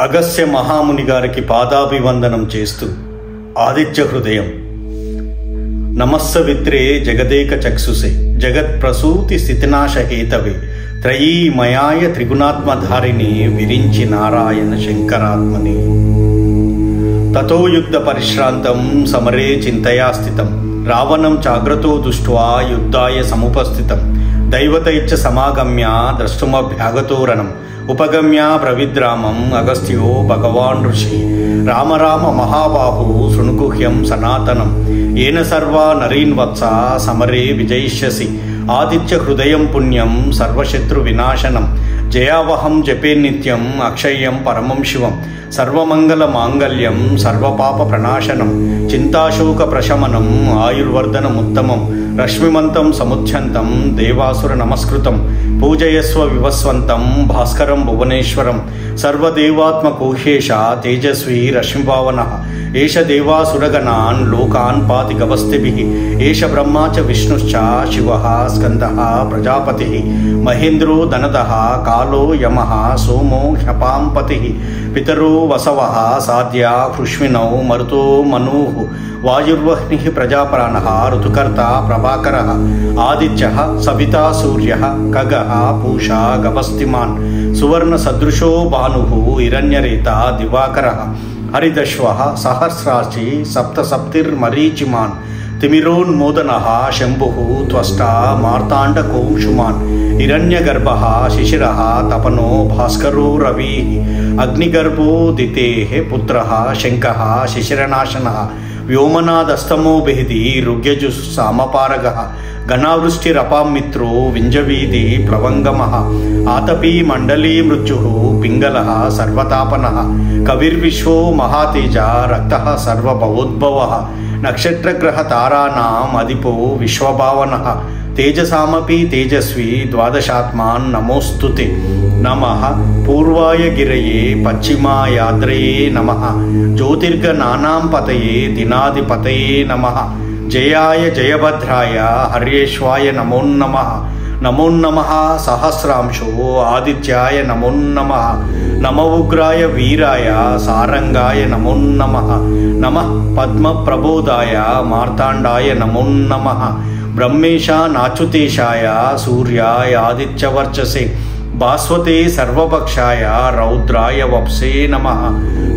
అగస్త్య మహాముని గారికి పాదాభివందనం చేస్తూ ఆదిత్య హృదయం. నమస్సవిత్రే జగదేక చక్షుసే జగత్ప్రసూతి స్థితినాశహేతవే త్రయీమయాయ త్రిగుణాత్మధారిణి విరించి నారాయణ శంకరాత్మని. తతో యుద్ధ పరిశ్రాంతం సమరే చింతయా స్థితం రావణం చాగ్రతో దృష్ట్వా యుద్ధాయ సముపస్థితం దైవతైచ్చ సమాగమ్య ద్రష్టుమభ్యాగతోరణం ఉపగమ్య బ్రవిద్రామం అగస్త్యో భగవాన్ ఋషి రామ రామ మహాబాహు శృణుగుహ్యం సనాతనం ఏన సర్వా నరీన్ వత్స సమరే విజయిష్యసి ఆదిత్య హృదయం పుణ్యం సర్వశత్రు వినాశనం జయావహం జపే నిత్యం అక్షయ్యం పరమం శివం సర్వమంగళ మాంగళ్యం సర్వపాప ప్రణాశనం చింతాశోక ప్రశమనం ఆయుర్వర్ధనముత్తమం రశ్మిమంతం సముచ్ఛంతం దేవాసుర నమస్కృతం పూజయస్వ వివస్వంతం భాస్కరం భువనేశ్వరం సర్వదేవాత్మకోహేష తేజస్వీ రశ్మిభావనః ఏష దేవాసురగణాన్ లోకాన్ పాతి గవస్తిభిః ఏష బ్రహ్మా చ విష్ణుశ్చ శివః స్కందః ప్రజాపతిః మహేంద్రో ధనదః కాలో యమః సోమో హ్యపాంపతిః పితరో వసవః సాధ్యా హృష్మినౌ మరుతో మనూః వాయుర్వహ్నిః ప్రజాప్రాణః ఋతుకర్త ప్రభాకరః ఆదిత్యః సవితా సూర్యః ఖగః పూషా గవస్తిమాన్ సువర్ణ సదృశో భానుః హిరణ్యరేతా దివాకరః హరిదశ్వః సహస్రార్చి సప్తసప్తిర్మరీచిమాన్ తిమిరోన్మోదనః శంభుః త్వష్టా మార్తాండకౌంషుమాన్ హిరణ్యగర్భః శిశిరః తపనో భాస్కరో రవిః అగ్నిగర్భోదితేః పుత్రః శంఖః శిశిరనాశనః వ్యోమనాదస్తమో బెహ్ది రుగ్యజు సామపారగః ఘనావృష్టిరపామిత్రో వింజవీధి ప్లవంగమః ఆతపీ మండలీ మృత్యుః పింగళః సర్వతాపనః కవిర్విశ్వో మహాతేజ రక్తః సర్వభవోద్భవః నక్షత్రగ్రహ తారానాం అధిపో విశ్వభావనః తేజసామపి తేజస్వి ద్వాదశాత్మాన్ నమోస్తుతే నమః పూర్వాయ గిరయే పశ్చిమాయాద్రయే నమః జ్యోతిర్గణానాం పతయే దినాధిపతయే నమః జయాయ జయభద్రాయ హర్యేశ్వాయ నమోన్నమః నమోన్నమః సహస్రాంశో ఆదిత్యాయ నమోన్నమః నమ ఉగ్రాయ వీరాయ సారంగాయ నమోన్నమః నమః పద్మప్రబోధాయ మార్తాండాయ నమోన్నమః బ్రహ్మేశానాచ్యుతేశాయ సూర్యాయ ఆదిత్యవర్చసే భాస్వతే సర్వపక్షాయ రౌద్రాయ వప్సే నమః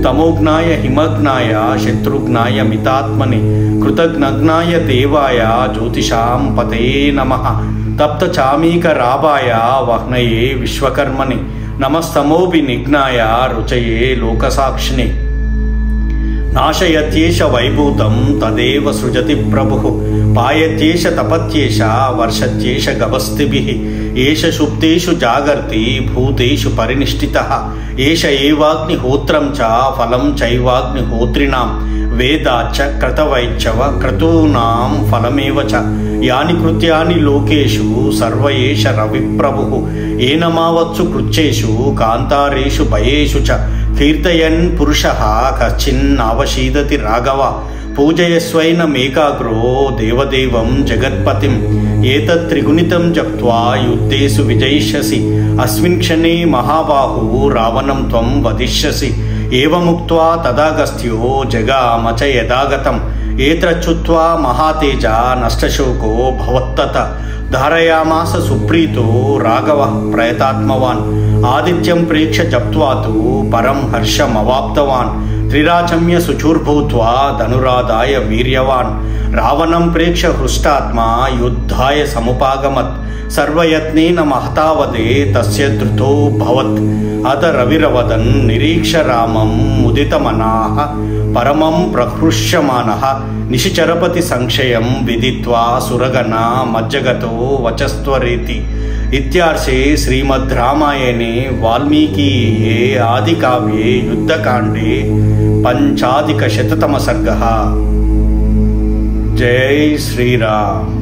తమోఘ్నాయ హిమఘ్నాయ శత్రుఘ్నాయ మితాత్మనే కృతఘ్నఘ్నాయ దేవాయ జ్యోతిషాం పతయే నమః తప్తచామీకరాభాయ వహ్నయే విశ్వకర్మణి నమస్తమోభినిఘ్నాయ రుచయే లోకసాక్షిణే నాశయత్యేష వైభూతం తదేవ సృజతి ప్రభుః పాయత్యేష తపత్యేష వర్షత్యేష గవస్తిభిః ఏష సుప్తేషు జాగర్తి భూతేషు పరినిష్ఠితః ఏష ఏవాగ్నిహోత్రం చ ఫలం చైవాగ్నిహోత్రిణాం వేదాచ్చ క్రతవైచ్చవ క్రతూనాం ఫలమేవ చ యాని కృత్యాని లోకేషు సర్వ ఏష రవిప్రభుః ఏనమావత్సు కృచ్చేషు కాంతారేషు భయేషు చ కీర్తయన్ పురుషః కశ్చిన్నావశీదతి రాఘవ పూజయస్వైనమేకాగ్రో దేవదేవం జగత్పతిం ఏతత్త్రిగుణితం జప్త్వా యుద్ధేషు విజయిష్యసి అస్మిన్ క్షణే మహాబాహు రావణం త్వం వదిష్యసి ఏవముక్త్వా తదాగస్త్యో జగామ చ యదాగతం ఏత్రచ్యుత్వా మహాతేజ నష్టశోకో భవత్తత ధారయామాస సుప్రీతో రాఘవః ప్రయతాత్మవాన్ ఆదిత్యం ప్రేక్ష జప్త్వాతు పరం హర్షమవాప్తవాన్ త్రిరాచమ్య శుచూర్భూత్వా ధనురాదాయ వీర్యవాన్ రావణం ప్రేక్ష హృష్టాత్మా యుద్ధాయ సముపాగమత్ సర్వయత్నేన మహతావదే తస్య ధృతో భవత్ అత రవిరవదన్ నిరీక్ష రామం ముదితమనాః పరమం ప్రహృష్యమానః నిశిచరపతి సంక్షయం విదిత్వా సురగణా మజ్జగతో వచస్త్వరేతి. ఇత్యార్షే శ్రీమద్ రామాయణే వాల్మీకీయే ఆదికావ్యే యుద్ధకాండే పంచాధికశతతమ సర్గః. జై శ్రీరామ్.